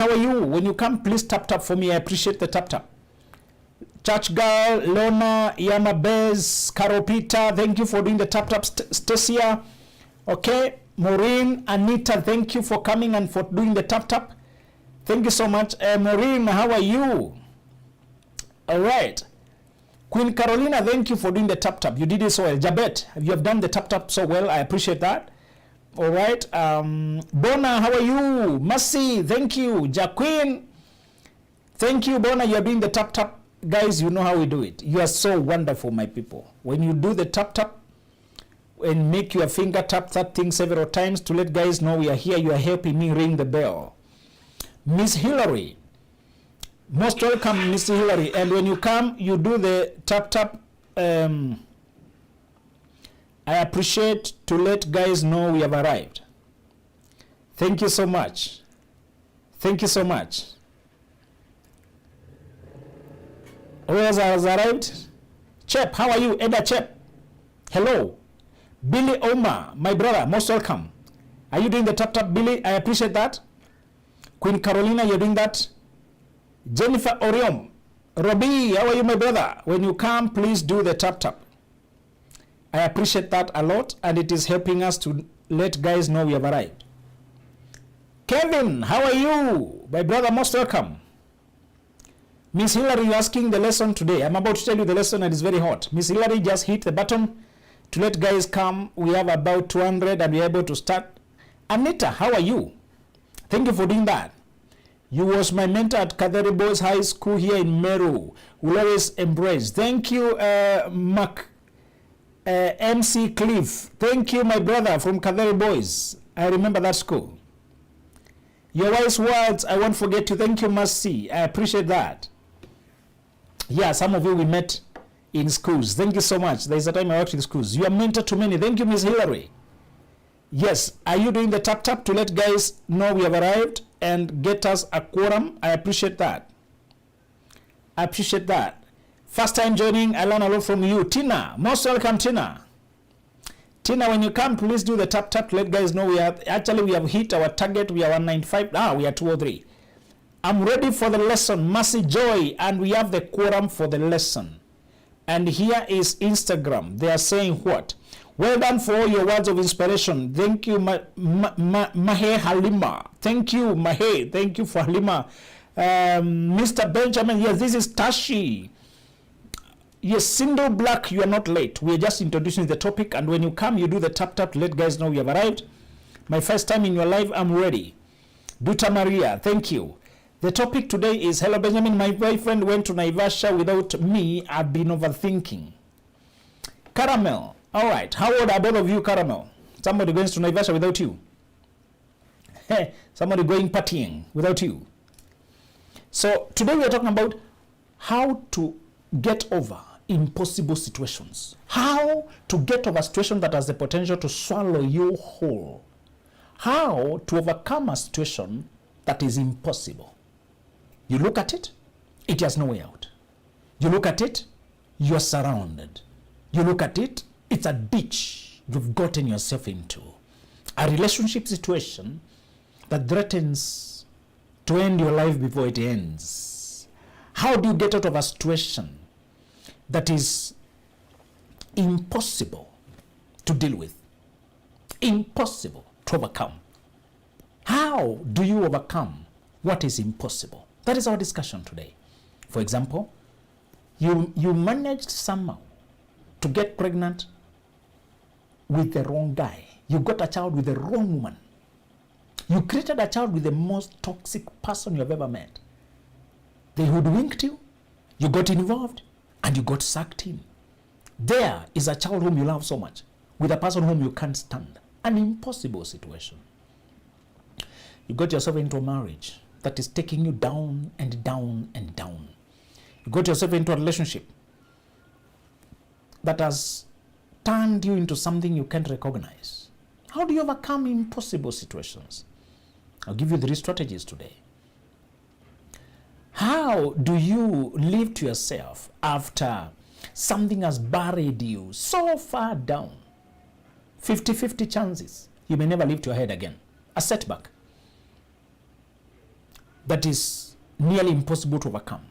How are you? When you come, please tap for me. I appreciate the tap. Church Girl, Lona, Yama Bez, Karopita, thank you for doing the tap. Stacia, okay. Maureen, Anita, thank you for coming and for doing the tap. Thank you so much. Maureen, how are you? All right. Queen Carolina, thank you for doing the tap. You did it so well. Jabet, you have done the tap so well. I appreciate that. All right. Bona, how are you? Mercy, thank you. Jacqueline, thank you. Bona, you are doing the tap. Guys, you know how we do it. You are so wonderful, my people. When you do the tap and make your finger tap that thing several times to let guys know we are here, you are helping me ring the bell. Miss Hillary, most welcome, Miss Hillary. And when you come, you do the tap. I appreciate to let guys know we have arrived. Thank you so much. Thank you so much. Who else has arrived? Chep, how are you? Eda Chep. Hello. Billy Omar, my brother, most welcome. Are you doing the tap, Billy? I appreciate that. Queen Carolina, you're doing that. Jennifer Orion. Robbie, how are you, my brother? When you come, please do the tap. I appreciate that a lot, and it is helping us to let guys know we have arrived. Kevin, how are you? My brother, most welcome. Miss Hillary, you're asking the lesson today. I'm about to tell you the lesson and it's very hot. Miss Hillary, just hit the button to let guys come. We have about 200 and we're able to start. Anita, how are you? Thank you for doing that. You was my mentor at Katheri Boys High School here in Meru. We'll always embrace. Thank you, MC Cliff. Thank you, my brother from Katheri Boys. I remember that school. Your wise words, I won't forget to. Thank you, Mercy. I appreciate that. Yeah, some of you we met in schools. Thank you so much. There's a time I worked in schools. You are mentor to many. Thank you, Miss Hillary. Yes, are you doing the tap to let guys know we have arrived and get us a quorum? I appreciate that. I appreciate that. First time joining, I learn a lot from you. Tina, most welcome, Tina. Tina, when you come, please do the tap to let guys know we have hit our target. We are 195. Now we are 203. I'm ready for the lesson, Mercy Joy, and we have the quorum for the lesson. And here is Instagram. They are saying what? Well done for all your words of inspiration. Thank you, Mahe Halima. Thank you, Mahe. Thank you for Halima. Mr. Benjamin, yes, this is Tashi. Yes, Single Black, you are not late. We are just introducing the topic, and when you come, you do the tap to let guys know we have arrived. My first time in your life, I'm ready. Duta Maria, thank you. The topic today is, hello Benjamin, my boyfriend went to Naivasha without me. I've been overthinking. Caramel, all right. How old are both of you, Caramel? Somebody going to Naivasha without you? Somebody going partying without you? So today we are talking about how to get over impossible situations. How to get over a situation that has the potential to swallow you whole. How to overcome a situation that is impossible. You look at it, it has no way out. You look at it, you're surrounded. You look at it, it's a ditch you've gotten yourself into. A relationship situation that threatens to end your life before it ends. How do you get out of a situation that is impossible to deal with? Impossible to overcome. How do you overcome what is impossible? That is our discussion today. For example, you managed somehow to get pregnant with the wrong guy. You got a child with the wrong woman. You created a child with the most toxic person you have ever met. They hoodwinked you, you got involved, and you got sucked in. There is a child whom you love so much with a person whom you can't stand. An impossible situation. You got yourself into a marriage that is taking you down and down and down. You got yourself into a relationship that has turned you into something you can't recognize. How do you overcome impossible situations? I'll give you 3 strategies today. How do you live to yourself after something has buried you so far down? 50-50 chances you may never lift your head again. A setback. that is nearly impossible to overcome.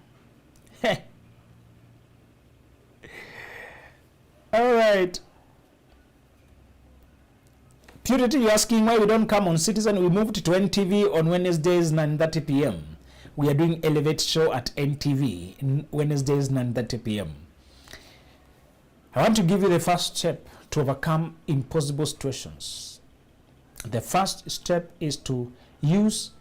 All right. Purity, you're asking why we don't come on Citizen. We moved to NTV on Wednesdays, 9:30 p.m. We are doing Elevate Show at NTV in Wednesdays, 9:30 p.m. I want to give you the first step to overcome impossible situations. The first step is to use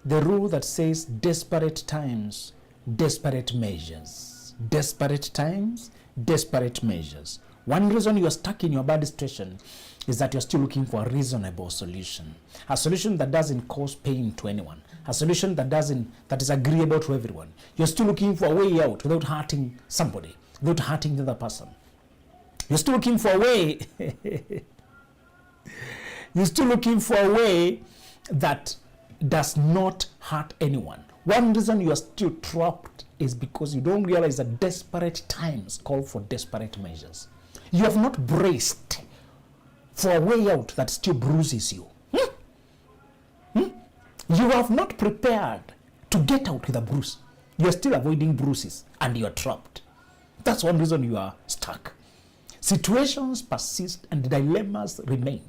the rule that says desperate times, desperate measures. Desperate times, desperate measures. One reason you are stuck in your bad situation is that you're still looking for a reasonable solution. A solution that doesn't cause pain to anyone. A solution that is agreeable to everyone. You're still looking for a way out without hurting somebody, without hurting the other person. You're still looking for a way. You're still looking for a way that does not hurt anyone. One reason you are still trapped is because you don't realize that desperate times call for desperate measures. You have not braced for a way out that still bruises you. You have not prepared to get out with a bruise. You are still avoiding bruises and you are trapped. That's one reason you are stuck. Situations persist and dilemmas remain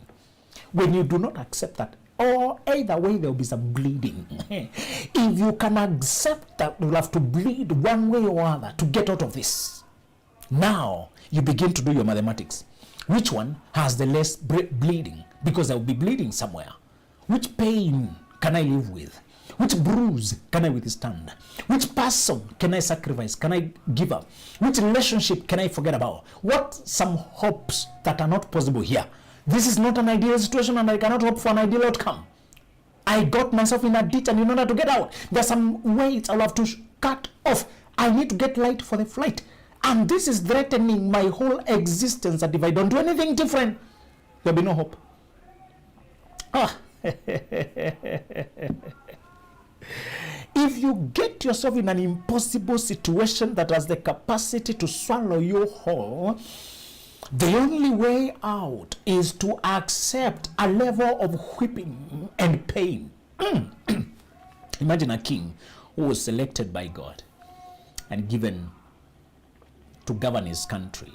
when you do not accept that, or either way there will be some bleeding. If you can accept that you'll have to bleed one way or other to get out of this, now you begin to do your mathematics. Which one has the less bleeding? Because there will be bleeding somewhere. Which pain can I live with? Which bruise can I withstand? Which person can I sacrifice? Can I give up? Which relationship can I forget about? What some hopes that are not possible here? This is not an ideal situation and I cannot hope for an ideal outcome. I got myself in a ditch and in order to get out, there's some weights I'll have to cut off. I need to get light for the flight. And this is threatening my whole existence, that if I don't do anything different, there'll be no hope. If you get yourself in an impossible situation that has the capacity to swallow you whole, the only way out is to accept a level of whipping and pain. Imagine a king who was selected by God and given to govern his country,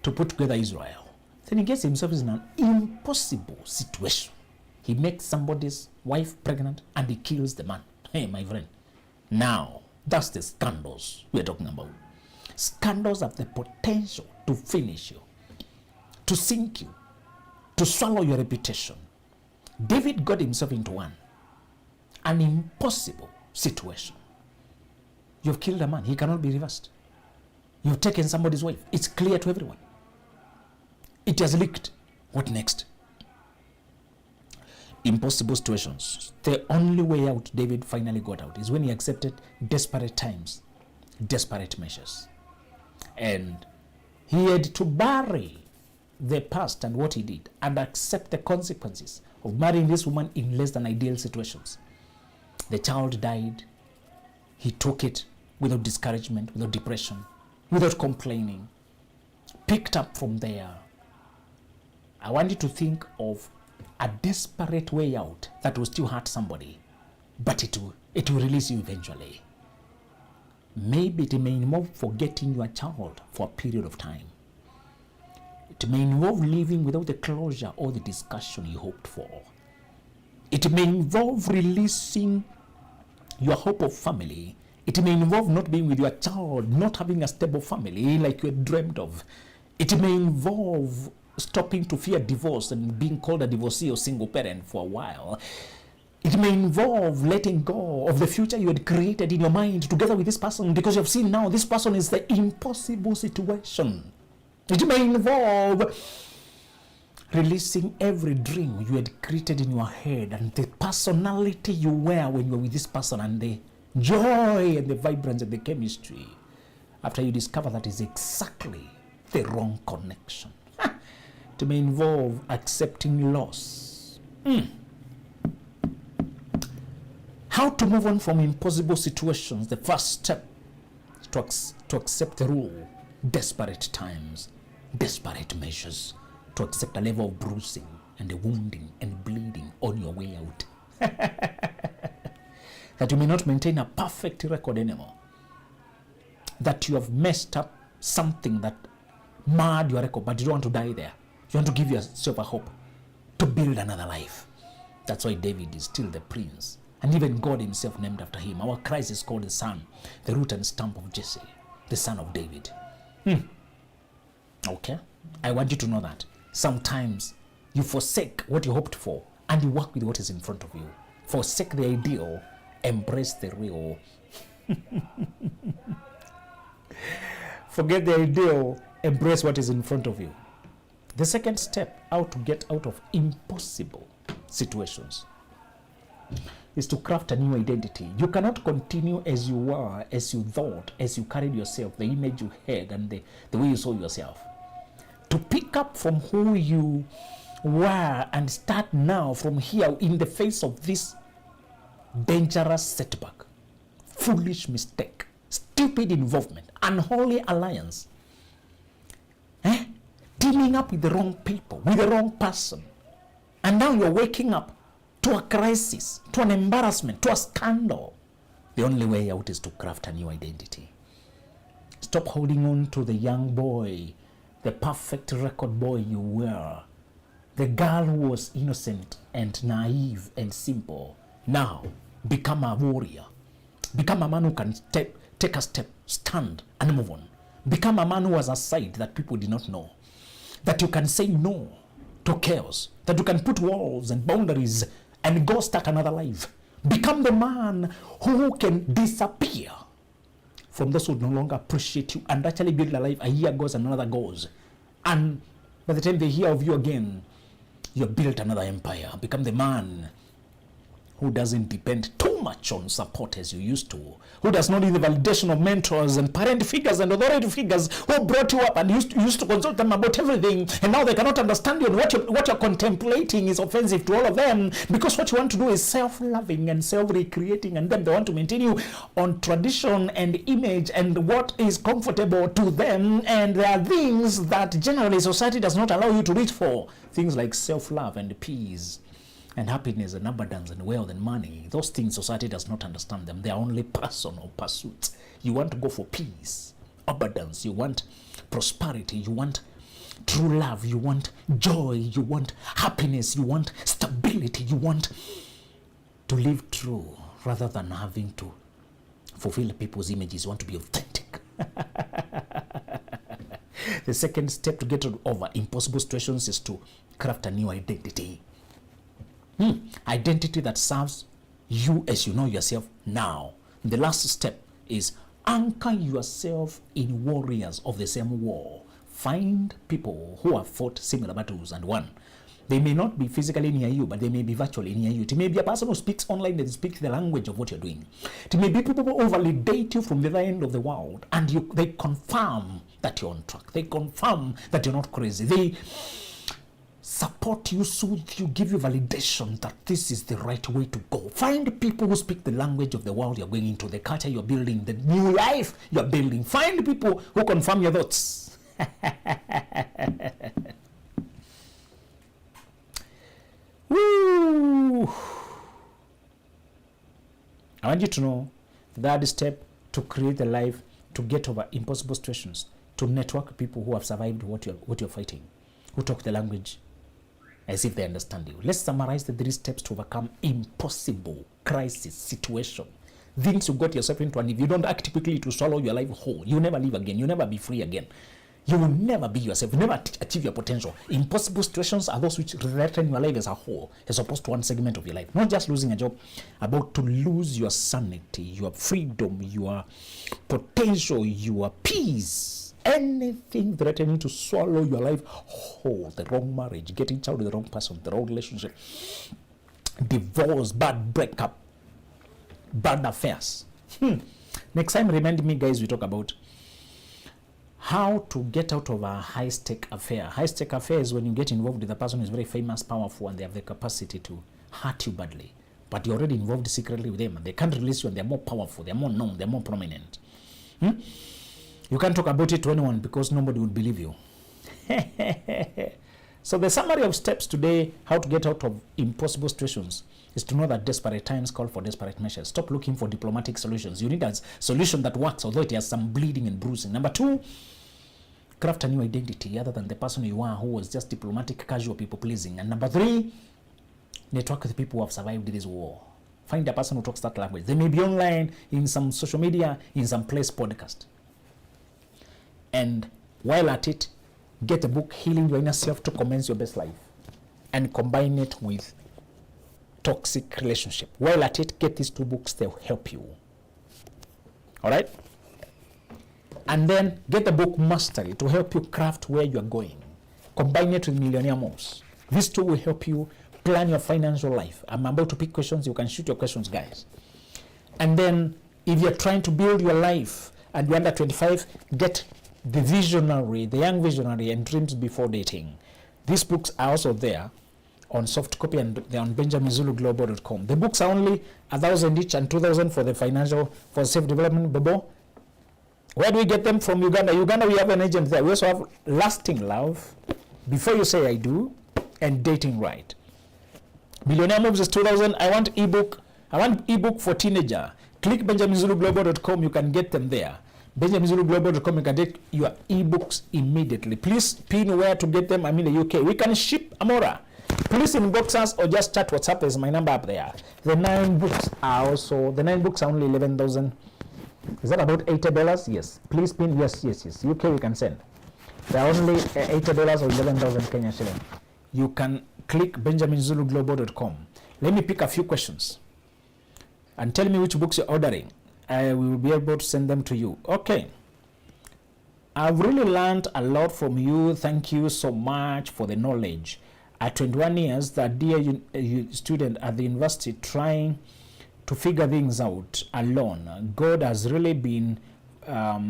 to put together Israel. Then he gets himself in an impossible situation. He makes somebody's wife pregnant and he kills the man. Hey, my friend. Now, that's the scandals we're talking about. Scandals have the potential to finish you, to sink you, to swallow your reputation. David got himself into an impossible situation. You've killed a man. He cannot be reversed. You've taken somebody's wife. It's clear to everyone. It has leaked. What next? Impossible situations. The only way out David finally got out is when he accepted desperate times, desperate measures. And he had to bury the past and what he did and accept the consequences of marrying this woman in less than ideal situations. The child died. He took it without discouragement, without depression, without complaining. Picked up from there. I want you to think of a desperate way out that will still hurt somebody, but it will release you eventually. Maybe it may involve forgetting your child for a period of time. It may involve living without the closure or the discussion you hoped for. It may involve releasing your hope of family. It may involve not being with your child, not having a stable family like you had dreamed of. It may involve stopping to fear divorce and being called a divorcee or single parent for a while. It may involve letting go of the future you had created in your mind together with this person, because you have seen now this person is the impossible situation. It may involve releasing every dream you had created in your head and the personality you were when you were with this person and the joy and the vibrance and the chemistry after you discover that is exactly the wrong connection. It may involve accepting loss. How to move on from impossible situations? The first step is to accept the rule. Desperate times, desperate measures. To accept a level of bruising and the wounding and bleeding on your way out. that you may not maintain a perfect record anymore, that you have messed up something that marred your record, but you don't want to die there. You want to give yourself a hope to build another life. That's why David is still the prince, and even God himself named after him. Our Christ is called the Son, the root and stump of Jesse, the son of David. Okay, I want you to know that sometimes you forsake what you hoped for and you work with what is in front of you. Forsake the ideal, embrace the real. Forget the ideal, embrace what is in front of you. The second step, how to get out of impossible situations, is to craft a new identity. You cannot continue as you were, as you thought, as you carried yourself, the image you had, and the way you saw yourself. To pick up from who you were and start now from here in the face of this dangerous setback, foolish mistake, stupid involvement, unholy alliance, teaming up with the wrong people, with the wrong person. And now you're waking up to a crisis, to an embarrassment, to a scandal. The only way out is to craft a new identity. Stop holding on to the young boy, the perfect record boy you were, the girl who was innocent and naive and simple. Now, become a warrior. Become a man who can take a step, stand, and move on. Become a man who has a side that people did not know. That you can say no to chaos. That you can put walls and boundaries and go start another life. Become the man who can disappear from those who no longer appreciate you and actually build a life. A year goes and another goes. And by the time they hear of you again, you have built another empire. Become the man who doesn't depend too much on support as you used to, who does not need the validation of mentors and parent figures and authority figures who brought you up and used to consult them about everything, and now they cannot understand you, and what you're contemplating is offensive to all of them, because what you want to do is self-loving and self-recreating, and then they want to maintain you on tradition and image and what is comfortable to them, and there are things that generally society does not allow you to reach for, things like self-love and peace and happiness and abundance and wealth and money. Those things, society does not understand them. They are only personal pursuits. You want to go for peace, abundance, you want prosperity, you want true love, you want joy, you want happiness, you want stability, you want to live true rather than having to fulfill people's images. You want to be authentic. The second step to get over impossible situations is to craft a new identity. Identity that serves you as you know yourself now. The last step is anchor yourself in warriors of the same war. Find people who have fought similar battles and won. They may not be physically near you, but they may be virtually near you. It may be a person who speaks online and speaks the language of what you're doing. It may be people who validate you from the other end of the world, and they confirm that you're on track. They confirm that you're not crazy. They support you, soothe you, give you validation that this is the right way to go. Find people who speak the language of the world you're going into, the culture you're building, the new life you're building. Find people who confirm your thoughts. Woo! I want you to know the third step to create a life, to get over impossible situations, to network with people who have survived what you're fighting, who talk the language as if they understand you. Let's summarize the 3 steps to overcome impossible crisis situation. Things you got yourself into, and if you don't act quickly to swallow your life whole, you never live again, you never be free again. You will never be yourself, you never achieve your potential. Impossible situations are those which threaten your life as a whole, as opposed to one segment of your life. Not just losing a job, about to lose your sanity, your freedom, your potential, your peace. Anything threatening to swallow your life whole, the wrong marriage, getting child with the wrong person, the wrong relationship, divorce, bad breakup, bad affairs. Next time, remind me, guys, we talk about how to get out of a high-stake affair. High-stake affair is when you get involved with a person who is very famous, powerful, and they have the capacity to hurt you badly. But you're already involved secretly with them, and they can't release you, and they're more powerful, they're more known, they're more prominent. You can't talk about it to anyone because nobody would believe you. So the summary of steps today, how to get out of impossible situations, is to know that desperate times call for desperate measures. Stop looking for diplomatic solutions. You need a solution that works, although it has some bleeding and bruising. Number 2, craft a new identity other than the person you are who was just diplomatic, casual, people-pleasing. And number 3, network with people who have survived this war. Find a person who talks that language. They may be online, in some social media, in some place podcast. And while at it, get the book Healing Your Inner Self to Commence Your Best Life, and combine it with toxic relationship. While at it, get these 2 books. They'll help you. All right? And then get the book Mastery to help you craft where you're going. Combine it with Millionaire Moves. These 2 will help you plan your financial life. I'm about to pick questions. You can shoot your questions, guys. And then if you're trying to build your life and you're under 25, get The Visionary, The Young Visionary, and Dreams Before Dating. These books are also there on soft copy, and they're on benjaminzuluglobal.com. The books are only 1,000 each and 2,000 for the financial, for self-development. Bobo, where do we get them? From Uganda. Uganda, we have an agent there. We also have Lasting Love, Before You Say I Do, and Dating Right. Millionaire Moves is 2,000. I want ebook for teenager. Click benjaminzuluglobal.com. You can get them there. benjaminzuluglobal.com. You can get your ebooks immediately. Please pin where to get them. I'm in the UK. We can ship Amora. Please inbox us or just chat WhatsApp. There's my number up there. The 9 books are only 11,000. Is that about $80? Yes. Please pin. Yes. UK we can send. They are only $80 or 11,000 Kenya shilling. You can click benjaminzuluglobal.com. Let me pick a few questions and tell me which books you're ordering. I will be able to send them to you. Okay. I've really learned a lot from you. Thank you so much for the knowledge. At 21 years, the dear student at the university trying to figure things out alone. God has really been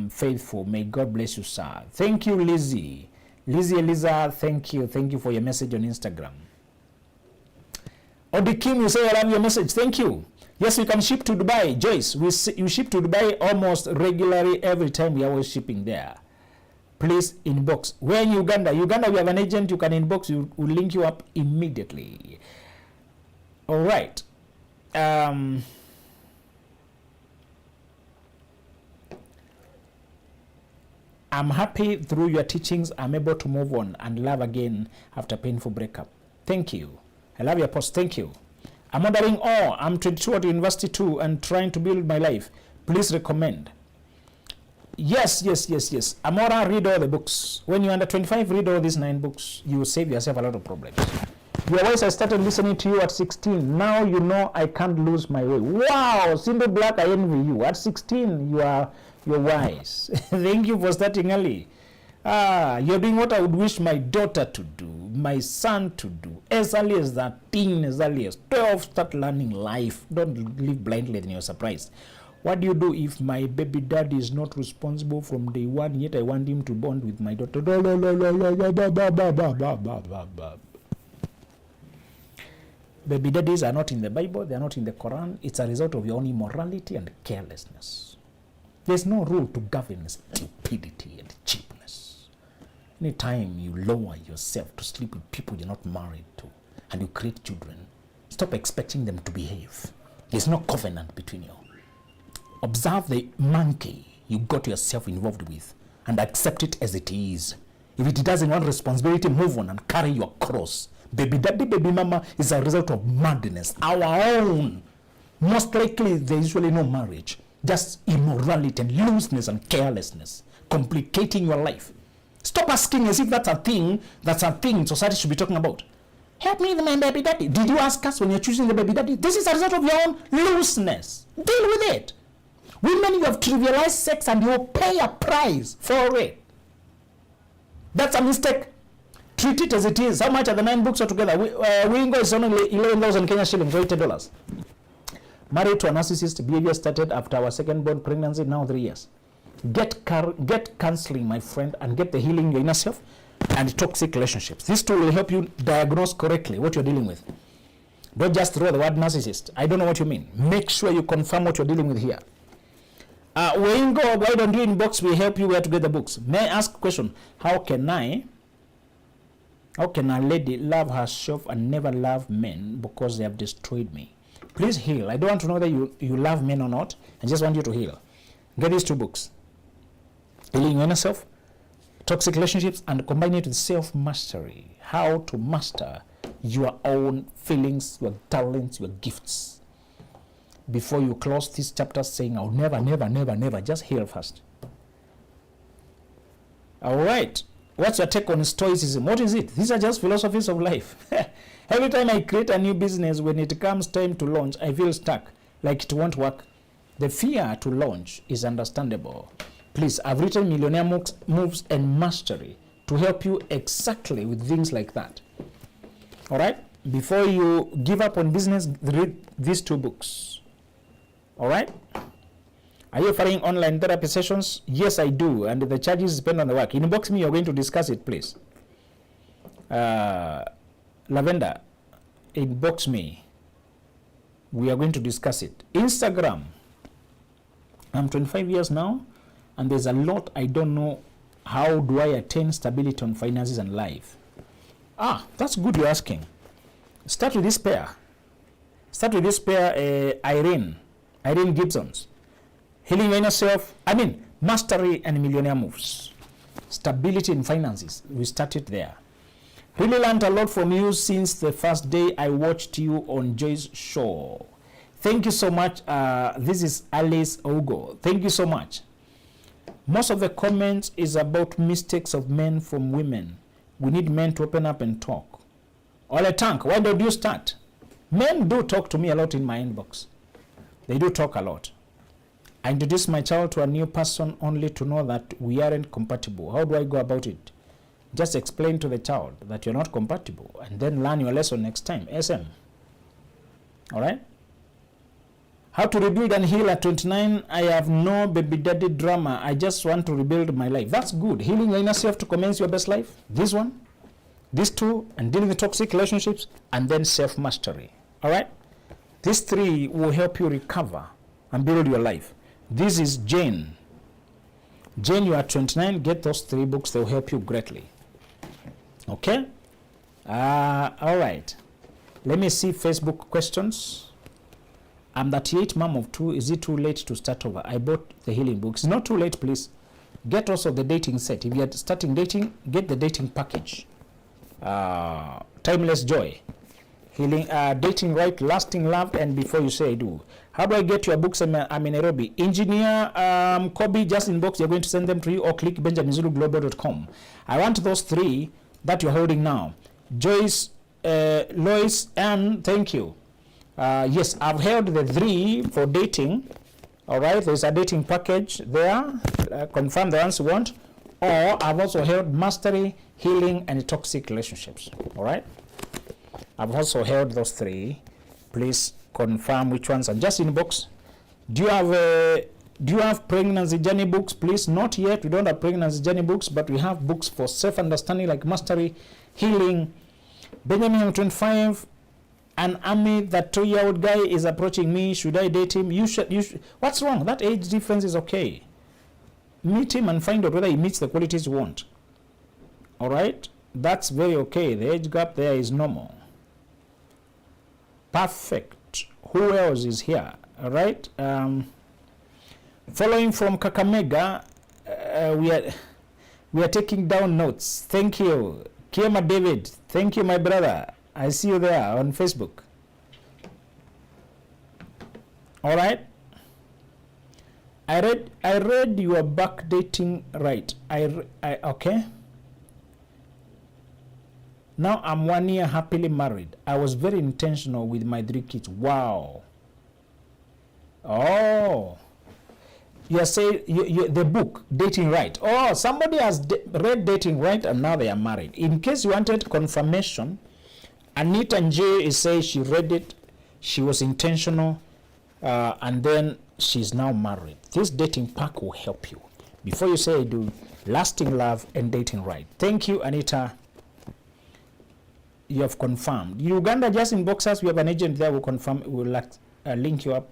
faithful. May God bless you, sir. Thank you, Lizzie. Eliza, thank you. Thank you for your message on Instagram. Odi Kim, you say I love your message. Thank you. Yes, we can ship to Dubai. Joyce, you ship to Dubai almost regularly every time. We are always shipping there. Please inbox. We're in Uganda. Uganda, we have an agent. You can inbox. We'll link you up immediately. All right. I'm happy through your teachings. I'm able to move on and love again after painful breakup. Thank you. I love your post. Thank you. I'm wondering, I'm 22 at university too and trying to build my life. Please recommend. Yes. Amora, read all the books. When you're under 25, read all these 9 books. You will save yourself a lot of problems. Your voice, I started listening to you at 16. Now you know I can't lose my way. Wow, Simba Black, I envy you. At 16, you're wise. Thank you for starting early. You're doing what I would wish my daughter to do, my son to do. As early as 13, as early as 12, start learning life. Don't live blindly and you're surprised. What do you do if my baby daddy is not responsible from day one, yet I want him to bond with my daughter? Baby daddies are not in the Bible, they are not in the Quran. It's a result of your own immorality and carelessness. There's no rule to govern stupidity and cheapness. Anytime you lower yourself to sleep with people you're not married to and you create children, stop expecting them to behave. There's no covenant between you. Observe the monkey you got yourself involved with and accept it as it is. If it doesn't want responsibility, move on and carry your cross. Baby daddy, baby mama is a result of madness. Our own. Most likely, there's usually no marriage. Just immorality and looseness and carelessness. Complicating your life. Stop asking as if that's a thing society should be talking about. Help me with my baby daddy. Did you ask us when you're choosing the baby daddy? This is a result of your own looseness. Deal with it. Women, you have trivialized sex and you pay a price for it. That's a mistake. Treat it as it is. How much are the 9 books altogether? Wingo is only 11,000 Kenya shillings, or $80. Married to a narcissist, behavior started after our second born pregnancy, now 3 years. Get counseling, my friend, and get the healing your inner self and toxic relationships. These 2 will help you diagnose correctly what you're dealing with. Don't just throw the word narcissist. I don't know what you mean. Make sure you confirm what you're dealing with here. Wingo, why don't you inbox? We help you where to get the books. May I ask a question? How can I? How can a lady love herself and never love men because they have destroyed me? Please heal. I don't want to know that you love men or not. I just want you to heal. Get these 2 books. Healing Your Inner Self, Toxic Relationships, and combine it with self-mastery. How to master your own feelings, your talents, your gifts. Before you close this chapter saying, I'll never, never, never, never, just heal first. All right. What's your take on Stoicism? What is it? These are just philosophies of life. Every time I create a new business, when it comes time to launch, I feel stuck, like it won't work. The fear to launch is understandable. Please, I've written Millionaire Moves and Mastery to help you exactly with things like that. All right? Before you give up on business, read these 2 books. All right? Are you offering online therapy sessions? Yes, I do, and the charges depend on the work. Inbox me, you're going to discuss it, please. Lavender, inbox me. We are going to discuss it. Instagram. I'm 25 years now, and there's a lot I don't know. How do I attain stability on finances and life? That's good you're asking. Start with this pair. Irene Gibson's. Healing Your Inner Self, Mastery and Millionaire Moves. Stability in finances. We started there. Really learned a lot from you since the first day I watched you on Joy's show. Thank you so much. This is Alice Ogo. Thank you so much. Most of the comments is about mistakes of men from women. We need men to open up and talk. Ole Tank, why don't you start? Men do talk to me a lot in my inbox. They do talk a lot. I introduce my child to a new person only to know that we aren't compatible. How do I go about it? Just explain to the child that you're not compatible and then learn your lesson next time. SM. All right? How to rebuild and heal at 29. I have no baby daddy drama. I just want to rebuild my life. That's good. Healing Your Inner Self to commence your best life. This one, these 2, and dealing with toxic relationships, and then self-mastery. All right? These 3 will help you recover and build your life. This is Jane. Jane, you are 29. Get those 3 books. They will help you greatly. Okay? All right. Let me see Facebook questions. I'm 38, mom of 2. Is it too late to start over? I bought the healing books. It's not too late, please. Get also the dating set. If you're starting dating, get the dating package. Timeless Joy. Healing, Dating Right, Lasting Love, and Before You Say I Do. How do I get your books? I'm in Nairobi. Engineer Kobe, just inbox. You're going to send them to you, or click benjaminzuluglobal.com. I want those 3 that you're holding now. Joyce, Lois, and thank you. Yes, I've held the 3 for dating. All right, there's a dating package there. Confirm the ones you want. Or I've also held Mastery, Healing, and Toxic Relationships. All right. I've also held those 3. Please confirm which ones, and just inbox. Do you have pregnancy journey books? Please, not yet. We don't have pregnancy journey books, but we have books for self-understanding like Mastery, Healing. Benjamin, I'm 25. An army, that 2-year-old guy is approaching me. Should I date him? You should. What's wrong? That age difference is okay. Meet him and find out whether he meets the qualities you want. All right? That's very okay. The age gap there is normal. Perfect. Who else is here? All right. Following from Kakamega, we are taking down notes. Thank you. Kiema David, thank you, my brother. I see you there on Facebook. All right. I read you are backdating, right? Okay. Now I'm 1 year happily married. I was very intentional with my 3 kids. Wow. Oh. You are saying the book, Dating Right. Oh, somebody has read Dating Right and now they are married. In case you wanted confirmation, Anita Nje is saying she read it, she was intentional, and then she's now married. This dating pack will help you. Before you say I do, Lasting Love and Dating Right. Thank you, Anita. You have confirmed. Uganda, just inbox us. We have an agent there who confirm. Will link you up.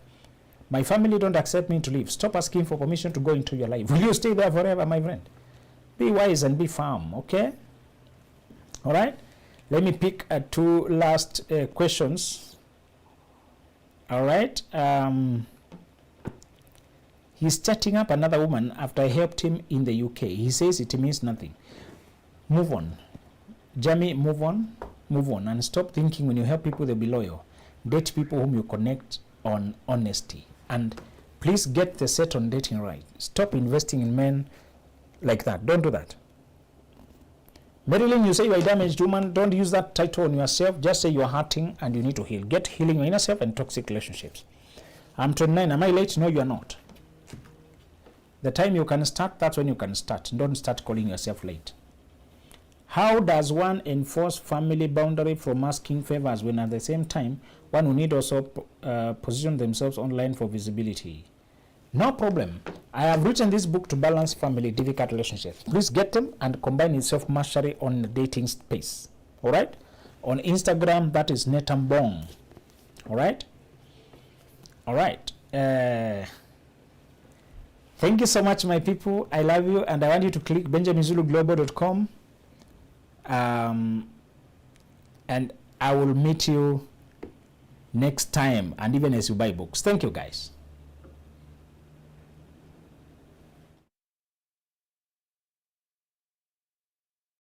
My family don't accept me to leave. Stop asking for permission to go into your life. Will you stay there forever, my friend? Be wise and be firm, okay? All right? Let me pick two last questions. All right. He's chatting up another woman after I helped him in the UK. He says it means nothing. Move on. Jamie, move on. Move on. And stop thinking when you help people, they'll be loyal. Date people whom you connect on honesty. And please get the set on dating right. Stop investing in men like that. Don't do that. Marilyn, you say you are a damaged woman. Don't use that title on yourself. Just say you are hurting and you need to heal. Get healing in yourself and toxic relationships. I'm 29. Am I late? No, you are not. The time you can start, that's when you can start. Don't start calling yourself late. How does one enforce family boundary from asking favors when at the same time one will need also position themselves online for visibility? No problem. I have written this book to balance family difficult relationships. Please get them and combine with self-mastery on the dating space. All right? On Instagram, that is Netambong. All right? All right. Thank you so much, my people. I love you, and I want you to click benjaminzuluglobal.com, and I will meet you next time, and even as you buy books. Thank you, guys.